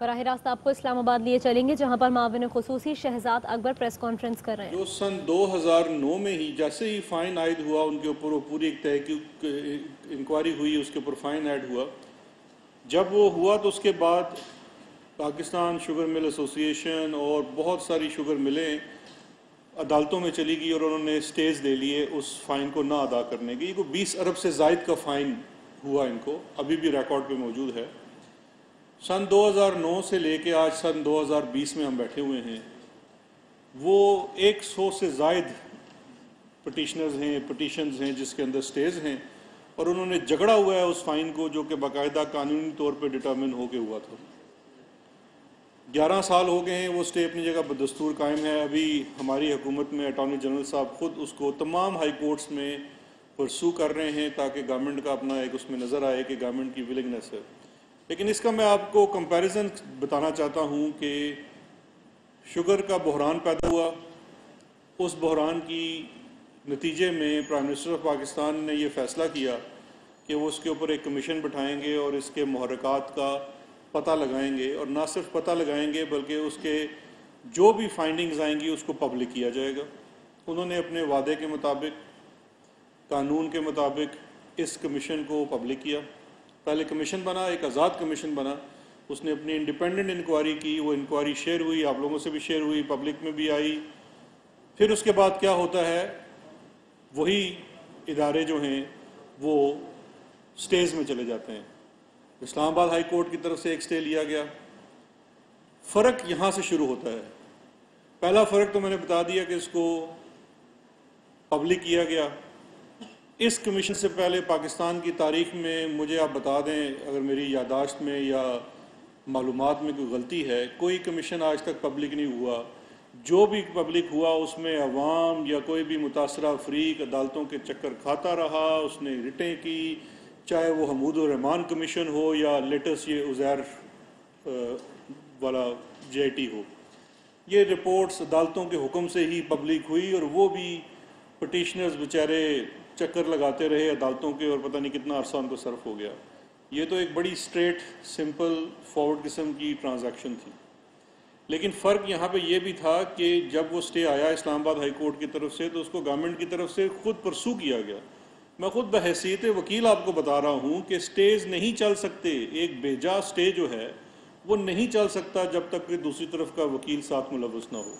बराह रास्त आपको इस्लामाबाद लिए चलेंगे, जहां पर माविन खुसूसी शहजाद अकबर प्रेस कॉन्फ्रेंस कर रहे हैं। जो सन 2009 में ही जैसे ही फ़ाइन आयद हुआ उनके ऊपर वो पूरी एक तहकीक इंक्वायरी हुई, उसके ऊपर फ़ाइन ऐड हुआ। जब वो हुआ तो उसके बाद पाकिस्तान शुगर मिल एसोसिएशन और बहुत सारी शुगर मिलें अदालतों में चली गई और उन्होंने स्टेज दे लिए उस फ़ाइन को ना अदा करने की। को 20 अरब से ज़ायद का फ़ाइन हुआ इनको, अभी भी रिकॉर्ड पे मौजूद है। सन 2009 से लेके आज सन 2020 में हम बैठे हुए हैं। वो 100 से ज़ायद पटिशनर्स हैं, पटिशन्स हैं जिसके अंदर स्टेज हैं, और उन्होंने झगड़ा हुआ है उस फाइन को, जो कि बाकायदा कानूनी तौर पे डिटर्मिन होके हुआ था। 11 साल हो गए हैं, वो स्टे अपनी जगह बदस्तूर कायम है। अभी हमारी हुकूमत में अटॉर्नी जनरल साहब ख़ुद उसको तमाम हाई कोर्ट्स में परसू कर रहे हैं ताकि गवर्नमेंट का अपना एक उसमें नज़र आए कि गवर्नमेंट की विलिंगनेस है। लेकिन इसका मैं आपको कंपैरिजन बताना चाहता हूँ कि शुगर का बहरान पैदा हुआ, उस बहरान की नतीजे में प्राइम मिनिस्टर ऑफ पाकिस्तान ने यह फ़ैसला किया कि वो उसके ऊपर एक कमीशन बिठाएंगे और इसके महरक़ात का पता लगाएंगे, और ना सिर्फ पता लगाएंगे बल्कि उसके जो भी फाइंडिंग्स आएंगी उसको पब्लिक किया जाएगा। उन्होंने अपने वादे के मुताबिक, कानून के मुताबिक इस कमीशन को पब्लिक किया। पहले कमीशन बना, एक आज़ाद कमीशन बना, उसने अपनी इंडिपेंडेंट इंक्वायरी की, वो इंक्वायरी शेयर हुई, आप लोगों से भी शेयर हुई, पब्लिक में भी आई। फिर उसके बाद क्या होता है, वही इदारे जो हैं वो स्टेज में चले जाते हैं। इस्लामाबाद हाई कोर्ट की तरफ से एक स्टे लिया गया। फ़र्क यहाँ से शुरू होता है। पहला फ़र्क तो मैंने बता दिया कि इसको पब्लिक किया गया। इस कमीशन से पहले पाकिस्तान की तारीख में, मुझे आप बता दें अगर मेरी यादाश्त में या मालूमात में कोई गलती है, कोई कमीशन आज तक पब्लिक नहीं हुआ। जो भी पब्लिक हुआ उसमें अवाम या कोई भी मुतासरा अफरीक अदालतों के चक्कर खाता रहा, उसने रिटें की, चाहे वो हमूदुर रहमान कमीशन हो या लेटेस्ट ये उज़ैर वाला JIT हो। ये रिपोर्ट्स अदालतों के हुक्म से ही पब्लिक हुई, और वो भी पटिशनर्स बेचारे चक्कर लगाते रहे अदालतों के, और पता नहीं कितना अरसा उनको सर्फ हो गया। ये तो एक बड़ी स्ट्रेट सिंपल फॉरवर्ड किस्म की ट्रांजैक्शन थी। लेकिन फ़र्क यहाँ पे ये भी था कि जब वो स्टे आया इस्लामाबाद हाई कोर्ट की तरफ से, तो उसको गवर्नमेंट की तरफ से खुद परसू किया गया। मैं खुद बहैसियत वकील आपको बता रहा हूँ कि स्टेज नहीं चल सकते, एक बेजा स्टे जो है वो नहीं चल सकता जब तक कि दूसरी तरफ का वकील साथ मुलव्वस ना हो।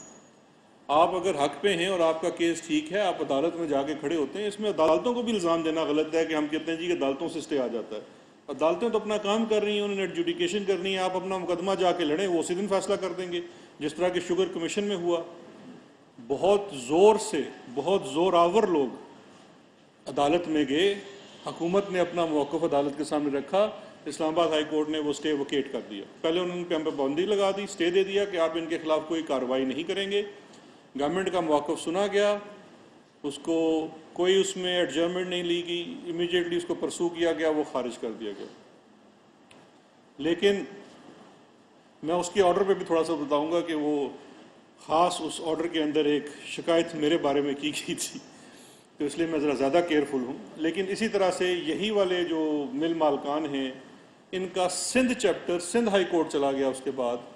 आप अगर हक पे हैं और आपका केस ठीक है, आप अदालत में जाके खड़े होते हैं। इसमें अदालतों को भी इल्ज़ाम देना गलत है कि हम कहते हैं जी कि अदालतों से स्टे आ जाता है। अदालतें तो अपना काम कर रही हैं, उन्होंने एडजुडिकेशन करनी है। आप अपना मुकदमा जाके लड़ें, वो उसी दिन फैसला कर देंगे, जिस तरह के शुगर कमीशन में हुआ। बहुत ज़ोर से, बहुत ज़ोरावर लोग अदालत में गए, हुकूमत ने अपना मौक़िफ़ अदालत के सामने रखा, इस्लामाबाद हाई कोर्ट ने वो स्टे वकेट कर दिया। पहले उन्होंने पे पाबंदी लगा दी, स्टे दे दिया कि आप इनके खिलाफ कोई कार्रवाई नहीं करेंगे। गवर्नमेंट का मौक़िफ़ सुना गया, उसको कोई उसमें एडजर्नमेंट नहीं ली गई, इमीडिएटली उसको परसू किया गया, वो खारिज कर दिया गया। लेकिन मैं उसके ऑर्डर पे भी थोड़ा सा बताऊंगा कि वो ख़ास उस ऑर्डर के अंदर एक शिकायत मेरे बारे में की गई थी, तो इसलिए मैं ज़रा ज़्यादा केयरफुल हूँ। लेकिन इसी तरह से यही वाले जो मिल मालकान हैं, इनका Sindh chapter Sindh high court चला गया। उसके बाद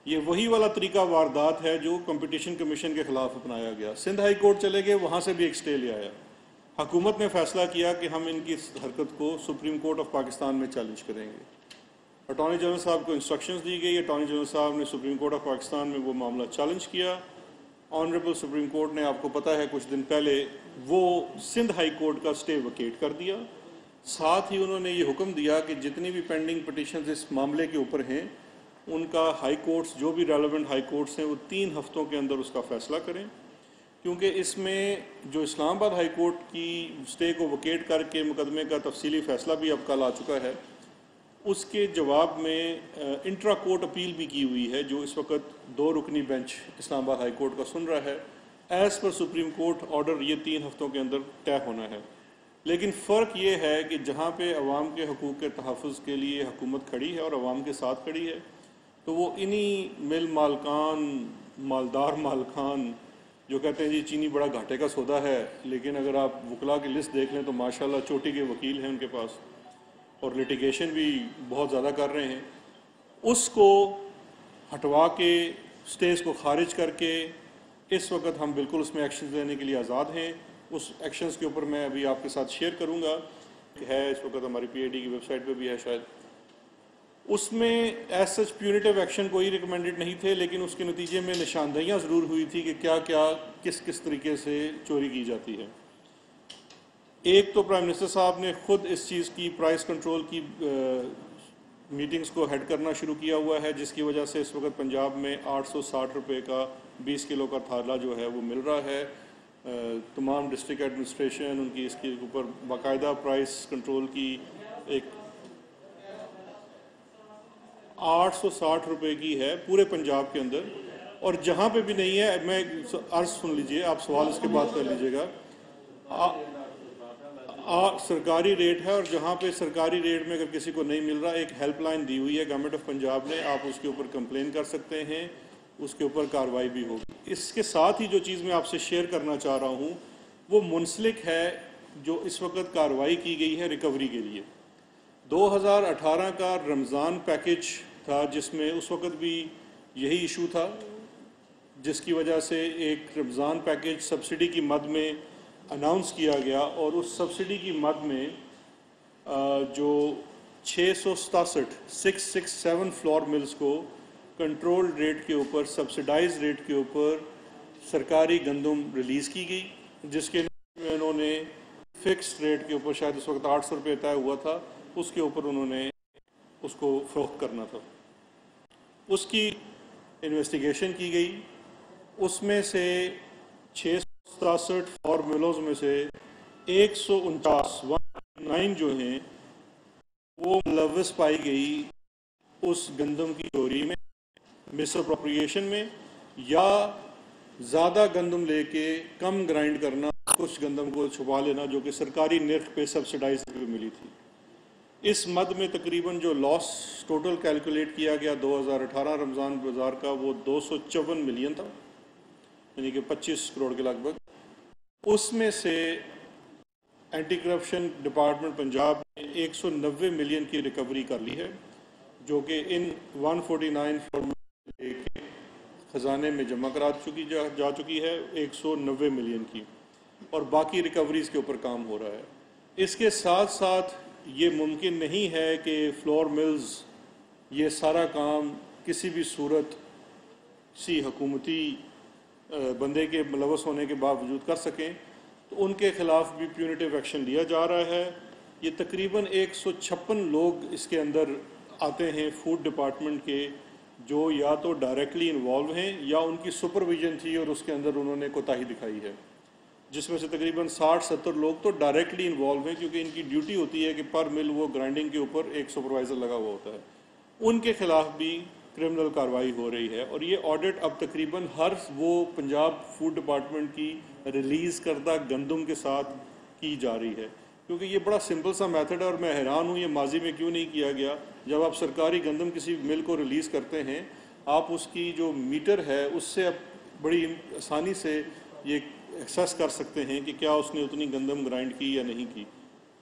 ये वही वाला तरीका वारदात है जो कंपटीशन कमीशन के ख़िलाफ़ अपनाया गया। सिंध हाई कोर्ट चले गए, वहाँ से भी एक स्टे ले आया। हुकूमत ने फ़ैसला किया कि हम इनकी हरकत को सुप्रीम कोर्ट ऑफ पाकिस्तान में चैलेंज करेंगे। अटॉर्नी जनरल साहब को इंस्ट्रक्शंस दी गई। अटॉर्नी जनरल साहब ने सुप्रीम कोर्ट ऑफ पाकिस्तान में वो मामला चैलेंज किया। ऑनरेबल सुप्रीम कोर्ट ने, आपको पता है, कुछ दिन पहले वो सिंध हाई कोर्ट का स्टे वकेट कर दिया। साथ ही उन्होंने ये हुक्म दिया कि जितनी भी पेंडिंग पटिशन्स इस मामले के ऊपर हैं, उनका हाई कोर्ट्स, जो भी रेलेवेंट हाई कोर्ट्स हैं, वो 3 हफ्तों के अंदर उसका फ़ैसला करें। क्योंकि इसमें जो इस्लामाबाद हाई कोर्ट की स्टे को वकेट करके मुकदमे का तफसीली फ़ैसला भी अब कल आ चुका है, उसके जवाब में इंट्रा कोर्ट अपील भी की हुई है, जो इस वक्त 2 रुकनी बेंच इस्लामाबाद हाई कोर्ट का सुन रहा है। As per supreme court order ये 3 हफ्तों के अंदर तय होना है। लेकिन फ़र्क ये है कि जहाँ पे अवाम के हकूक़ के तहफ़्फ़ुज़ के लिए हुकूमत खड़ी है और अवाम के साथ खड़ी है, तो वो इन्हीं मिल मालकान, मालदार मालकान जो कहते हैं जी चीनी बड़ा घाटे का सौदा है, लेकिन अगर आप वकला की लिस्ट देख लें तो माशाल्लाह चोटी के वकील हैं उनके पास, और लिटिगेशन भी बहुत ज़्यादा कर रहे हैं। उसको हटवा के, स्टेज को खारिज करके इस वक्त हम बिल्कुल उसमें एक्शन लेने के लिए आज़ाद हैं। उस एक्शंस के ऊपर मैं अभी आपके साथ शेयर करूंगा, है इस वक्त हमारी PID की वेबसाइट पे भी है शायद। उसमें एज सच प्यूनिटिव एक्शन कोई रिकमेंडेड नहीं थे, लेकिन उसके नतीजे में निशानदेहियाँ ज़रूर हुई थी कि क्या क्या किस किस तरीके से चोरी की जाती है। एक तो प्राइम मिनिस्टर साहब ने खुद इस चीज़ की प्राइस कंट्रोल की मीटिंग्स को हेड करना शुरू किया हुआ है, जिसकी वजह से इस वक्त पंजाब में 860 रुपये का 20 किलो का थाला जो है वो मिल रहा है। तमाम डिस्ट्रिक्ट एडमिनिस्ट्रेशन उनकी इसके ऊपर बाकायदा प्राइस कंट्रोल की एक 860 रुपये की है पूरे पंजाब के अंदर। और जहाँ पे भी नहीं है, मैं अर्ज सुन लीजिए, आप सवाल इसके बाद कर लीजिएगा। सरकारी रेट है, और जहाँ पे सरकारी रेट में अगर किसी को नहीं मिल रहा, एक हेल्पलाइन दी हुई है गवर्नमेंट ऑफ पंजाब ने, आप उसके ऊपर कंप्लेन कर सकते हैं, उसके ऊपर कार्रवाई भी होगी। इसके साथ ही जो चीज़ मैं आपसे शेयर करना चाह रहा हूँ वो मुंसलिक है जो इस वक्त कार्रवाई की गई है रिकवरी के लिए। 2018 का रमज़ान पैकेज था, जिसमें उस वक्त भी यही इशू था, जिसकी वजह से एक रमज़ान पैकेज सब्सिडी की मद में अनाउंस किया गया, और उस सब्सिडी की मद में जो 667 फ्लोर मिल्स को कंट्रोल रेट के ऊपर, सब्सिडाइज रेट के ऊपर सरकारी गंदम रिलीज़ की गई, जिसके में उन्होंने फिक्स्ड रेट के ऊपर, शायद उस वक्त 800 रुपये तय हुआ था, उसके ऊपर उन्होंने उसको फ़रोख्त करना था। उसकी इन्वेस्टिगेशन की गई, उसमें से 667 फ्लोर मिलों में से 149 जो हैं वो मुलव्वस पाई गई उस गंदम की चोरी में, मिसअप्रोप्रिएशन में, या ज़्यादा गंदम लेके कम ग्राइंड करना, कुछ गंदम को छुपा लेना जो कि सरकारी निर्ख पे सब्सिडाइज पे मिली थी। इस मद में तकरीबन जो लॉस टोटल कैलकुलेट किया गया 2018 रमज़ान बाज़ार का, वो 254 मिलियन था, यानी कि 25 करोड़ के लगभग। उसमें से एंटी करप्शन डिपार्टमेंट पंजाब ने 190 मिलियन की रिकवरी कर ली है, जो कि इन 149 फ्लोर के ख़जाने में जमा करा जा चुकी है 190 मिलियन की, और बाकी रिकवरीज़ के ऊपर काम हो रहा है। इसके साथ साथ ये मुमकिन नहीं है कि फ्लोर मिल्स ये सारा काम किसी भी सूरत किसी हुकूमती बंदे के मुलव्वस होने के बावजूद कर सकें, तो उनके ख़िलाफ़ भी प्यूनिटिव एक्शन लिया जा रहा है। ये तकरीबन 156 लोग इसके अंदर आते हैं फूड डिपार्टमेंट के, जो या तो डायरेक्टली इन्वॉल्व हैं या उनकी सुपरविजन थी और उसके अंदर उन्होंने कोताही दिखाई है, जिसमें से तकरीबन 60-70 लोग तो डायरेक्टली इन्वॉल्व हैं, क्योंकि इनकी ड्यूटी होती है कि पर मिल वो ग्राइंडिंग के ऊपर एक सुपरवाइज़र लगा हुआ होता है। उनके ख़िलाफ़ भी क्रिमिनल कार्रवाई हो रही है, और ये ऑडिट अब तकरीबन हर वो पंजाब फूड डिपार्टमेंट की रिलीज़ करदा गंदम के साथ की जा रही है, क्योंकि ये बड़ा सिंपल सा मेथड है। और मैं हैरान हूँ ये माजी में क्यों नहीं किया गया। जब आप सरकारी गंदम किसी मिल को रिलीज़ करते हैं, आप उसकी जो मीटर है उससे आप बड़ी आसानी से ये एक्सेस कर सकते हैं कि क्या उसने उतनी गंदम ग्राइंड की या नहीं की।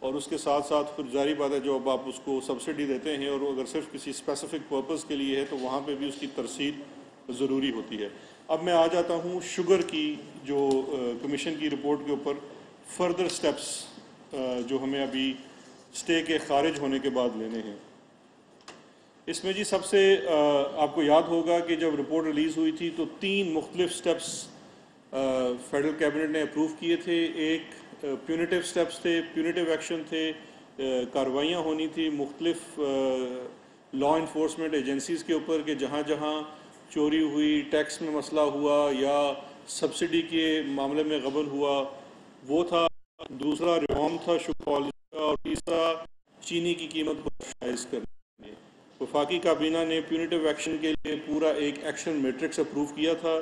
और उसके साथ साथ फिर जारी बात है, जो अब आप उसको सब्सिडी देते हैं और अगर सिर्फ किसी स्पेसिफिक पर्पज़ के लिए है तो वहाँ पे भी उसकी तरसीद ज़रूरी होती है। अब मैं आ जाता हूँ शुगर की जो कमीशन की रिपोर्ट के ऊपर फर्दर स्टेप्स जो हमें अभी स्टे के खारिज होने के बाद लेने हैं। इसमें जी सबसे आपको याद होगा कि जब रिपोर्ट रिलीज़ हुई थी तो 3 मुख्तलिफ स्टेप्स फेडरल कैबिनेट ने अप्रूव किए थे। एक प्यूनिटिव स्टेप्स थे, प्यूनिटिव एक्शन थे, कार्रवाइयाँ होनी थी मुख्तलिफ लॉ इन्फोर्समेंट एजेंसीज़ के ऊपर कि जहाँ जहाँ चोरी हुई, टैक्स में मसला हुआ या सब्सिडी के मामले में गबन हुआ, वो था। दूसरा रिफॉर्म था शुगर पॉलिसी का, और तीसरा चीनी की कीमत को राइज करने। वफाकी काबीना ने प्यूनिटिव एक्शन के लिए पूरा एक एक्शन मैट्रिक्स अप्रूव किया था।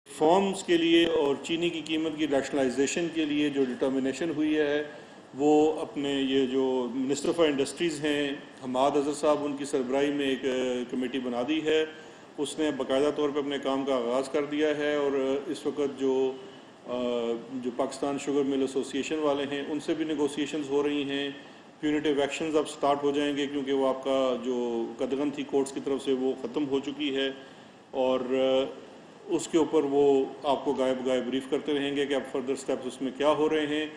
फॉर्म्स के लिए और चीनी की कीमत की रैशनलाइजेशन के लिए जो डिटर्मिनेशन हुई है, वो अपने ये जो मिनिस्टर फॉर इंडस्ट्रीज़ हैं हमाद अज़हर साहब, उनकी सरबराही में एक कमेटी बना दी है। उसने बाकायदा तौर पे अपने काम का आगाज़ कर दिया है, और इस वक्त जो पाकिस्तान शुगर मिल एसोसिएशन वाले हैं उनसे भी नेगोशिएशंस हो रही हैं। प्यूनिटिव एक्शंस अब स्टार्ट हो जाएंगे, क्योंकि वो आपका जो कदगन थी कोर्ट्स की तरफ से वो ख़त्म हो चुकी है, और उसके ऊपर वो आपको गायब ब्रीफ करते रहेंगे कि अब फर्दर स्टेप्स उसमें क्या हो रहे हैं।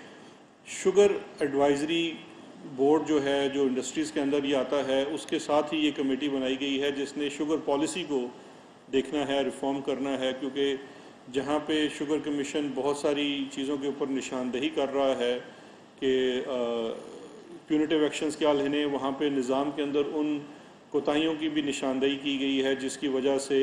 शुगर एडवाइजरी बोर्ड जो है, जो इंडस्ट्रीज़ के अंदर ये आता है, उसके साथ ही ये कमेटी बनाई गई है जिसने शुगर पॉलिसी को देखना है, रिफॉर्म करना है, क्योंकि जहाँ पे शुगर कमीशन बहुत सारी चीज़ों के ऊपर निशानदेही कर रहा है कि प्यूनिटिव एक्शंस क्या लेने, वहाँ पे निज़ाम के अंदर उन कोताहियों की भी निशानदेही की गई है जिसकी वजह से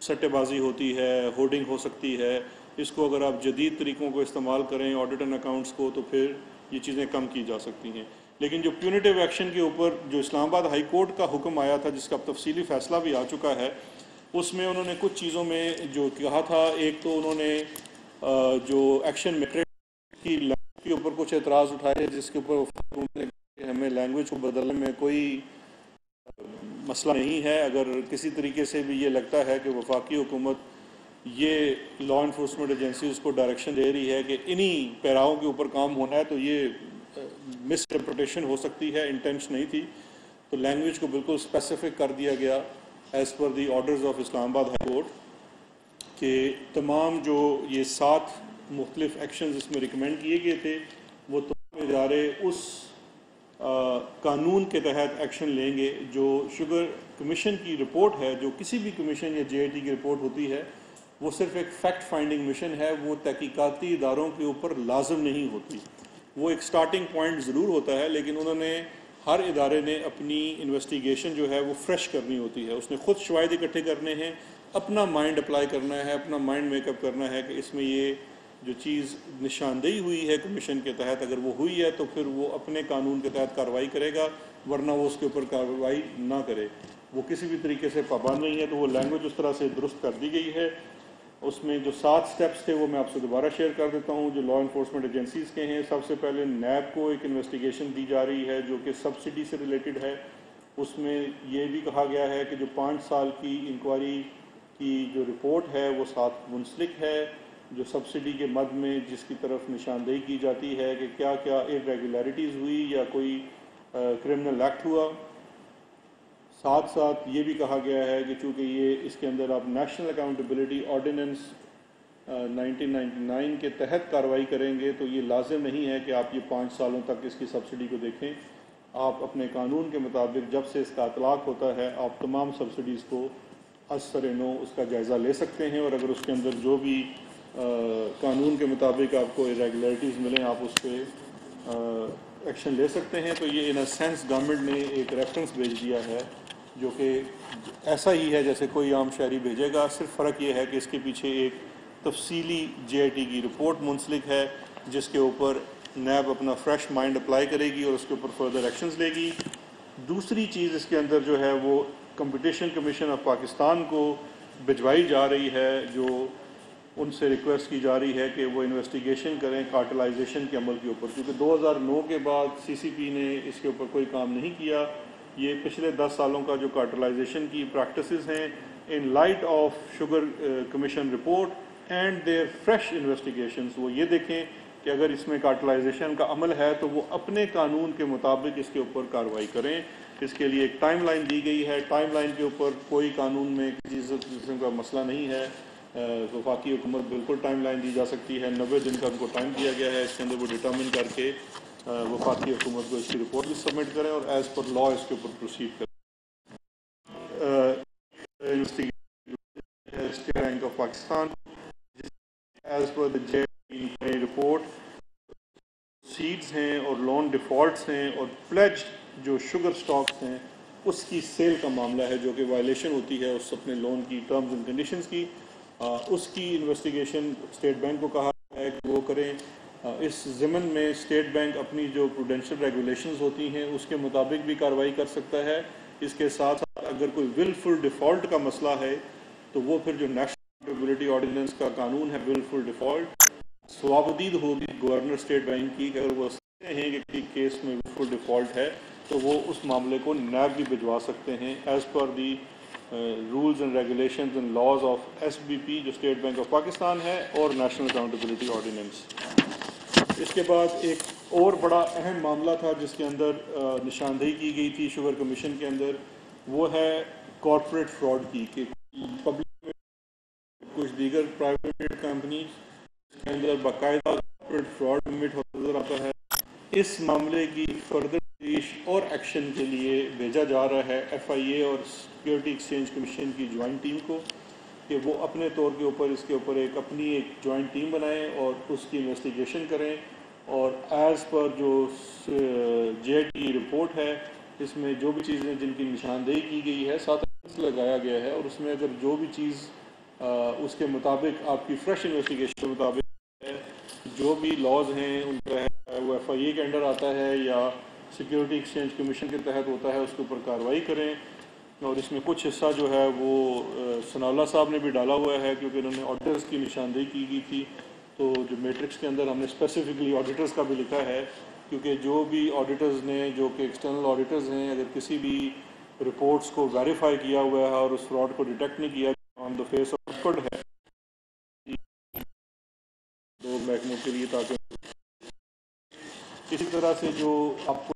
सट्टेबाजी होती है, होर्डिंग हो सकती है। इसको अगर आप जदीद तरीक़ों को इस्तेमाल करें, ऑडिट एंड अकाउंट्स को, तो फिर ये चीज़ें कम की जा सकती हैं। लेकिन जो प्यूनिटिव एक्शन के ऊपर जो इस्लामाबाद हाई कोर्ट का हुक्म आया था, जिसका अब तफसीली फ़ैसला भी आ चुका है, उसमें उन्होंने कुछ चीज़ों में जो कहा था, एक तो उन्होंने जो एक्शन मैट्रिक्स की लैंग्वेज के ऊपर कुछ एतराज़ उठाए, जिसके ऊपर हमें लैंग्वेज को बदलने में कोई मसला नहीं है। अगर किसी तरीके से भी ये लगता है कि वफाकी हुकूमत ये लॉ इन्फोर्समेंट एजेंसीज़ को डायरेक्शन दे रही है कि इन्हीं पैराओं के ऊपर काम होना है, तो ये मिस इंटरप्रिटेशन हो सकती है, इंटेंशन नहीं थी। तो लैंग्वेज को बिल्कुल स्पेसिफिक कर दिया गया as per the orders of Islamabad high court के तमाम जो ये 7 मुख्तलिफ एक्शन इसमें रिकमेंड किए गए थे, वो तमाम इदारे उस कानून के तहत एक्शन लेंगे। जो शुगर कमीशन की रिपोर्ट है, जो किसी भी कमीशन या JIT की रिपोर्ट होती है, वो सिर्फ एक फैक्ट फाइंडिंग मिशन है, वो तहकीकाती इदारों के ऊपर लाजम नहीं होती। वो एक स्टार्टिंग पॉइंट ज़रूर होता है, लेकिन उन्होंने हर इदारे ने अपनी इन्वेस्टिगेशन जो है वो फ्रेश करनी होती है। उसने खुद शवाहिद इकट्ठे करने हैं, अपना माइंड अप्लाई करना है, अपना माइंड मेकअप करना है कि इसमें ये जो चीज़ निशानदेही हुई है कमीशन के तहत, अगर वो हुई है तो फिर वो अपने कानून के तहत कार्रवाई करेगा, वरना वो उसके ऊपर कार्रवाई ना करे। वो किसी भी तरीके से पाबंद नहीं है। तो वो लैंग्वेज उस तरह से दुरुस्त कर दी गई है। उसमें जो 7 स्टेप्स थे वो मैं आपसे दोबारा शेयर कर देता हूँ, जो लॉ इन्फोर्समेंट एजेंसीज़ के हैं। सबसे पहले नैब को एक इन्वेस्टिगेशन दी जा रही है जो कि सब्सिडी से रिलेटेड है। उसमें ये भी कहा गया है कि जो 5 साल की इंक्वायरी की जो रिपोर्ट है वो साथ मुंसलिक है, जो सब्सिडी के मद में जिसकी तरफ निशानदेही की जाती है कि क्या क्या इरेगुलरिटीज़ हुई या कोई क्रिमिनल एक्ट हुआ। साथ साथ ये भी कहा गया है कि चूँकि ये इसके अंदर आप नेशनल अकाउंटेबिलिटी ऑर्डिनेंस 1999 के तहत कार्रवाई करेंगे, तो ये लाजिम नहीं है कि आप ये 5 सालों तक इसकी सब्सिडी को देखें। आप अपने कानून के मुताबिक जब से इसका इतलाक़ होता है, आप तमाम सब्सिडीज़ को असर-ए-नो उसका जायज़ा ले सकते हैं, और अगर उसके अंदर जो भी कानून के मुताबिक आपको इरेगुलरिटीज़ मिलें, आप उस पर एक्शन ले सकते हैं। तो ये इन अ सेंस गवर्नमेंट ने एक रेफरेंस भेज दिया है जो कि ऐसा ही है जैसे कोई आम शहरी भेजेगा। सिर्फ फ़र्क ये है कि इसके पीछे एक तफसीली JIT की रिपोर्ट मुंसलिक है, जिसके ऊपर नैब अपना फ्रेश माइंड अप्लाई करेगी और उसके ऊपर फर्दर एक्शंस लेगी। दूसरी चीज़ इसके अंदर जो है वो कंपटीशन कमीशन ऑफ पाकिस्तान को भिजवाई जा रही है, जो उनसे रिक्वेस्ट की जा रही है कि वो इन्वेस्टिगेशन करें कार्टेलाइजेशन के अमल के ऊपर, क्योंकि 2009 के बाद CCP ने इसके ऊपर कोई काम नहीं किया। ये पिछले 10 सालों का जो कार्टेलाइजेशन की प्रैक्टिसेस हैं, in light of sugar commission report and their fresh investigations, वो ये देखें कि अगर इसमें कार्टेलाइजेशन का अमल है तो वो अपने कानून के मुताबिक इसके ऊपर कार्रवाई करें। इसके लिए एक टाइमलाइन दी गई है। टाइमलाइन के ऊपर कोई कानून में किसी किस्म का मसला नहीं है। वफाकी हुकूमत बिल्कुल टाइमलाइन दी जा सकती है। 90 दिन का उनको टाइम दिया गया है। इसके अंदर वो डिटर्मिन करके वफाकी हुकूमत को इसकी रिपोर्ट भी सबमिट करें और एज़ पर लॉ इसके ऊपर प्रोसीड करें। State Bank of Pakistan as per the JIT report सीड्स हैं और लोन डिफ़ॉल्ट्स हैं और प्लेज जो शुगर स्टॉक्स हैं उसकी सेल का मामला है, जो कि वायलेशन होती है उस अपने लोन की टर्म्स एंड कंडीशंस की। उसकी इन्वेस्टिगेशन स्टेट बैंक को कहा है कि वो करें। इस ज़मन में स्टेट बैंक अपनी जो प्रूडेंशियल रेगुलेशंस होती हैं उसके मुताबिक भी कार्रवाई कर सकता है। इसके साथ साथ अगर कोई विलफुल डिफ़ॉल्ट का मसला है तो वो फिर जो नेशनल अकाउंटेबिलिटी ऑर्डिनेंस का कानून है विलफुल डिफ़ॉल्ट, स्वाबदीद होगी गवर्नर स्टेट बैंक की। अगर वो समझते हैं कि केस में विलफुल डिफ़ॉल्ट है तो वो उस मामले को नैब भी भिजवा सकते हैं as per the rules and regulations and laws of SBP जो स्टेट बैंक ऑफ पाकिस्तान है और नेशनल अकाउंटेबिलिटी ऑर्डिनेंस। इसके बाद एक और बड़ा अहम मामला था जिसके अंदर निशानदेही की गई थी शुगर कमीशन के अंदर, वो है कॉरपोरेट फ्रॉड की, कि पब्लिक में कुछ दीगर प्राइवेट कंपनी के अंदर बाकायदा कॉरपोरेट फ्रॉड कमिट नजर आता है। इस मामले की फर्दर तफ्तीश और एक्शन के लिए भेजा जा रहा है FIA और सिक्योरिटी एक्सचेंज कमीशन की ज्वाइंट टीम को, कि वो अपने तौर के ऊपर इसके ऊपर अपनी एक ज्वाइंट टीम बनाएं और उसकी इन्वेस्टिगेशन करें, और एज़ पर जो JIT की रिपोर्ट है इसमें जो भी चीज़ें जिनकी निशानदेही की गई है 7 लगाया गया है, और उसमें अगर जो भी चीज़ उसके मुताबिक आपकी फ्रेश इन्वेस्टिगेशन के मुताबिक है, जो भी लॉज हैं उनका है वो FIA के अंडर आता है या सिक्योरिटी एक्सचेंज कमीशन के तहत होता है, उसके ऊपर कार्रवाई करें। और इसमें कुछ हिस्सा जो है वो सनाउल्लाह साहब ने भी डाला हुआ है, क्योंकि उन्होंने ऑडिटर्स की निशानदेही की गई थी। तो जो मैट्रिक्स के अंदर हमने स्पेसिफिकली ऑडिटर्स का भी लिखा है, क्योंकि जो भी ऑडिटर्स ने, जो कि एक्सटर्नल ऑडिटर्स हैं, अगर किसी भी रिपोर्ट्स को वेरीफाई किया हुआ है और उस फ्रॉड को डिटेक्ट नहीं किया on the face of record है तो महकमों के लिए, ताकि इसी तरह से जो आपको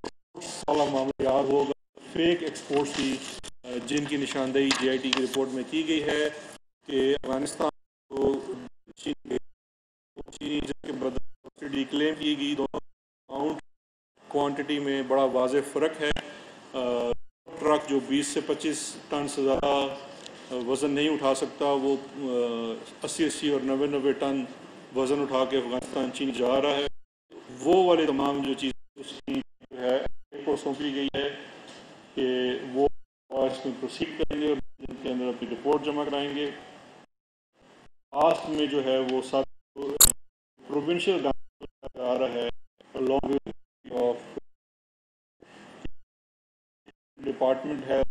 वाला मामला याद होगा फेक एक्सपोर्ट्स की, जिनकी निशानदेही JIT की रिपोर्ट में की गई है कि अफगानिस्तान को चीनी के बदले सब्सिडी क्लेम की गई, दोनों अमाउंट क्वांटिटी में बड़ा वाज़ेह फ़र्क है। ट्रक जो 20 से 25 टन से ज़्यादा वज़न नहीं उठा सकता, वो 80-80 और 90-90 टन वज़न उठा के अफगानिस्तान चीन जा रहा है। वो वाले तमाम जो चीज़ उसकी है को सौंपी गई है कि वो इसमें प्रोसीड करेंगे और जिनके अंदर अपनी रिपोर्ट जमा कराएंगे। लास्ट में जो है वो सब प्रोविंशियल आ रहा है अलॉन्ग ऑफ डिपार्टमेंट है,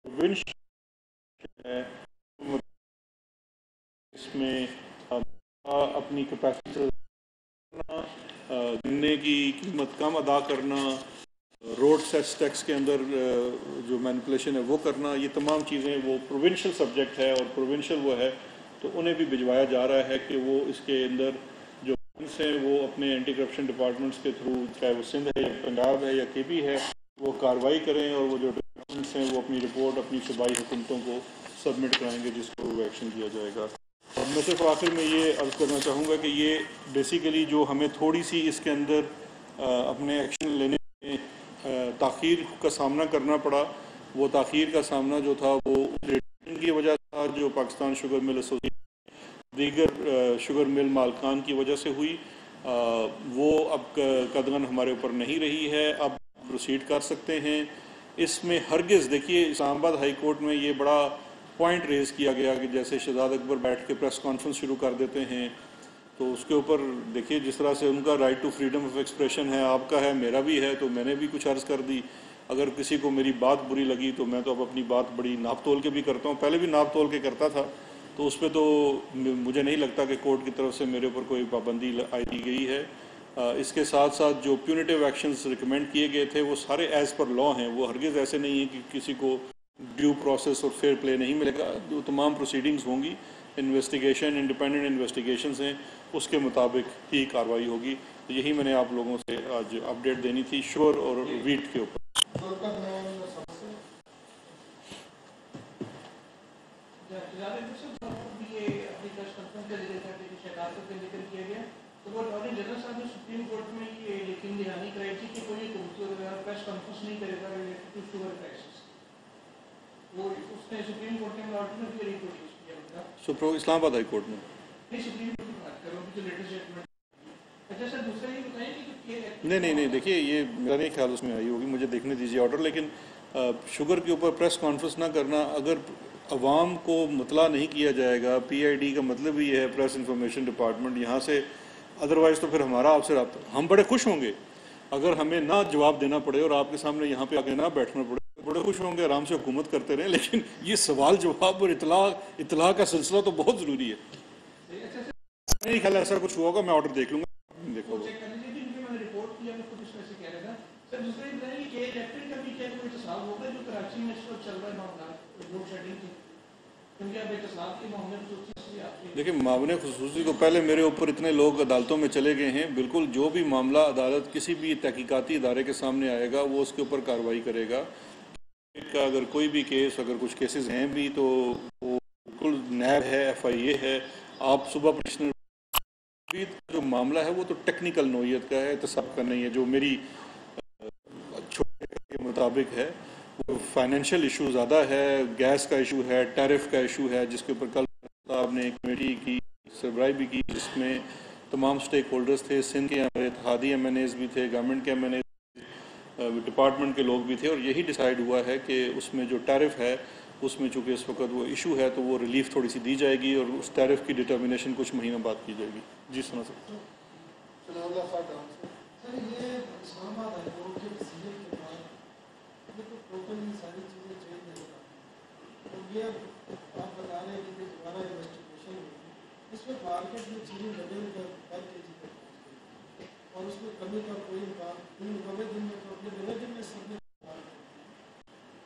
प्रोविंशियल है, इसमें अपनी कैपेसिटी गन्ने की कीमत कम अदा करना, रोड सेस टैक्स के अंदर जो मैनिपुलेशन है वो करना, ये तमाम चीज़ें वो प्रोविंशियल सब्जेक्ट है और प्रोविंशियल वो है, तो उन्हें भी भिजवाया जा रहा है कि वो इसके अंदर जो हैं वो अपने एंटी करप्शन डिपार्टमेंट्स के थ्रू, चाहे वो सिंध है या पंजाब है या KP है, वो कार्रवाई करें और वो जो डिपार्टमेंट्स हैं वो अपनी रिपोर्ट अपनी सूबाई हुकूमतों को सबमिट कराएंगे, जिसको एक्शन किया जाएगा। और मैं सिर्फ आखिर में ये अर्ज़ करना चाहूँगा कि ये बेसिकली जो हमें थोड़ी सी इसके अंदर अपने एक्शन लेने में ताख़ीर का सामना करना पड़ा, वो ताख़ीर का सामना जो था वो रेटिंग की वजह था, जो पाकिस्तान शुगर मिल एसोसिएशन दीगर शुगर मिल मालकान की वजह से हुई। वो अब कदगन हमारे ऊपर नहीं रही है, अब प्रोसीड कर सकते हैं। इसमें हरगिज़ देखिए इस्लामाबाद हाई कोर्ट में ये बड़ा पॉइंट रेज़ किया गया कि जैसे शहजाद अकबर बैठ के प्रेस कॉन्फ्रेंस शुरू कर देते हैं, तो उसके ऊपर देखिए जिस तरह से उनका right to freedom of expression है, आपका है, मेरा भी है, तो मैंने भी कुछ अर्ज़ कर दी। अगर किसी को मेरी बात बुरी लगी तो मैं तो अब अपनी बात बड़ी नाप तोल के भी करता हूँ, पहले भी नाप तोल के करता था, तो उस पर तो मुझे नहीं लगता कि कोर्ट की तरफ से मेरे ऊपर कोई पाबंदी दी गई है। इसके साथ साथ जो प्यूनिटिव एक्शंस रिकमेंड किए गए थे वो सारे एज़ पर लॉ हैं, वो हरगिज़ ऐसे नहीं है कि किसी को ड्यू प्रोसेस और फेयर प्ले नहीं मिलेगा। जो तमाम प्रोसीडिंग्स होंगी, इन्वेस्टिगेशन इंडिपेंडेंट इन्वेस्टिगेशंस हैं, उसके मुताबिक ही कार्रवाई होगी। तो यही मैंने आप लोगों से आज अपडेट देनी थी शुगर और वीट के ऊपर। सुप्रीम कोर्ट में ये यकीन दिलानी कराई थी कि कोई प्रेस कॉन्फ्रेंस नहीं करेगा रिलेटेड टू शुगर क्राइसिस, वो उसने सुप्रीम कोर्ट में ऑर्डर में भी रिपोर्ट किया इस्लामाबाद हाई कोर्ट में नहीं, सुप्रीम कोर्ट की बात करो जो लेटेस्ट स्टेटमेंट। अच्छा सर, दूसरा ये बताइए कि नहीं देखिए ये मेरा नहीं ख्याल उसमें आई होगी, मुझे देखने दीजिए ऑर्डर। लेकिन शुगर के ऊपर प्रेस कॉन्फ्रेंस ना करना, अगर अवाम को मुतला नहीं किया जाएगा, PID का मतलब ही है प्रेस इंफॉर्मेशन डिपार्टमेंट, यहाँ से, अदरवाइज़ तो फिर हमारा आपसे रब्ता, हम बड़े खुश होंगे अगर हमें ना जवाब देना पड़े और आपके सामने यहाँ पे आके ना बैठना पड़े, बड़े खुश होंगे, आराम से हुकूमत करते रहें। लेकिन ये सवाल जवाब और इतला का सिलसिला तो बहुत ज़रूरी है। नहीं ख्याल ऐसा कुछ हुआ होगा, मैं ऑर्डर देख लूँगा, देखो क्योंकि अब एहतसाब के मामले में सोचिए आपकी देखिए, मामले खुसूसी को पहले मेरे ऊपर इतने लोग अदालतों में चले गए हैं। बिल्कुल जो भी मामला अदालत किसी भी तहकीकाती इदारे के सामने आएगा वो उसके ऊपर कार्रवाई करेगा। का अगर कोई भी केस, अगर कुछ केसेस हैं भी तो वो बिल्कुल नैब है, FIA है। आप सुबह पिटिशनर जो मामला है वो तो टेक्निकल नौइयत का है, एहतसाब का नहीं है। जो मेरी छोटे के मुताबिक है वो फाइनेंशियल इशू ज़्यादा है, गैस का इशू है, टैरिफ का इशू है, जिसके ऊपर कल आपने एक कमेटी की सरबराही भी की जिसमें तमाम स्टेक होल्डर्स थे। सिंध के हमारे इत्तेहादी MNAs भी थे, गवर्नमेंट के MNAs, डिपार्टमेंट के लोग भी थे, और यही डिसाइड हुआ है कि उसमें जो टैरिफ है उसमें चूँकि इस वक्त वो इशू है तो वो रिलीफ थोड़ी सी दी जाएगी और उस टैरिफ की डिटर्मिनेशन कुछ महीनों बाद की जाएगी। जी सुना सकते सर, ये इस्लामाबाद हाई कोर्ट के डिसीजन के बाद ये तो टोटली सारी चीज़ें चेंज नजर आ रही हैं। तो ये आप बता रहे हैं कि दोबारा इन्वेस्टिगेशन हुई, इसमें मार्केट में चीनी लेवल पर KG तक पहुँच गई और उसमें कमी का कोई इम्कान 90 दिन में, तो अपने 90 दिन में सबने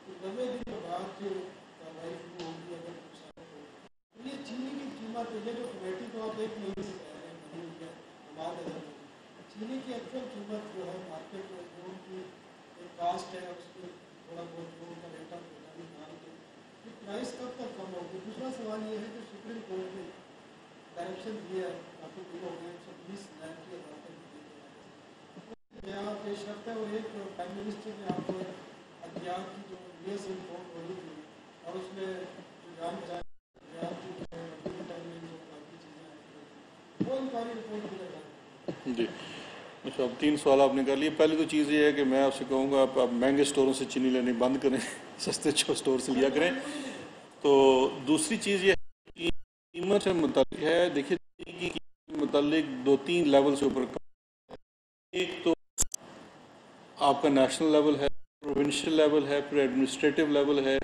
तो 90 दिन के बाद जो कार्रवाई शुरू होगी अगर कुछ तो ये चीनी की कीमत, ये जो कमेटी तो आप 1 महीने से पहले बनी हुई है हमारे नजर में, चीनी की एक्चुअल कीमत जो है मार्केट में जो उनकी एक कास्ट है उसकी थोड़ा बहुत जो उनका रेट ऑफ रिटर्न निकाल के ये प्राइस कब तक कम होगी। दूसरा सवाल ये है कि सुप्रीम कोर्ट ने डायरेक्शन दिया है, काफ़ी दिन हो गए, 120 लाख की अदालत यहाँ पे शर्त है और एक प्राइम मिनिस्टर ने आपको अज्ञात की जो US रिपोर्ट हो रही थी और उसमें जो जान पहचान की बाकी चीज़ें वो इंक्वायरी रिपोर्ट भी लगा जी। अच्छा, अब 3 सवाल आपने कर लिए। पहली तो चीज़ ये है कि मैं आपसे कहूँगा आप महंगे स्टोरों से चीनी लेनी बंद करें, सस्ते स्टोर से लिया करें। तो दूसरी चीज़ ये है कि कीमत से मुतालिक है। देखिए, चीनी की मुतालिक 2-3 लेवल से ऊपर, एक तो आपका नेशनल लेवल है, प्रोविंशियल लेवल है, फिर एडमिनिस्ट्रेटिव लेवल है।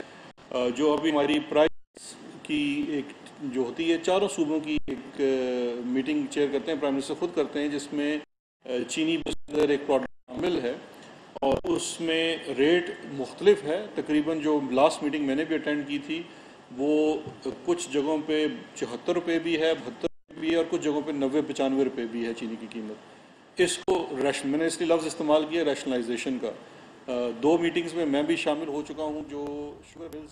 जो अभी हमारी प्राइस की एक जो होती है, चारों सूबों की एक मीटिंग चेयर करते हैं, प्राइम मिनिस्टर खुद करते हैं, जिसमें चीनी बस एक प्रोडक्ट शामिल है और उसमें रेट मुख्तलिफ है। तकरीबन जो लास्ट मीटिंग मैंने भी अटेंड की थी वो कुछ जगहों पे 74 रुपये भी है, 72 भी है और कुछ जगहों पे 90-95 रुपये भी है चीनी की कीमत। इसको मैंने इसलिए लफ्ज़ इस्तेमाल किया रैशनलाइजेशन का। 2 मीटिंग्स में मैं भी शामिल हो चुका हूँ जो शुगर मिल्स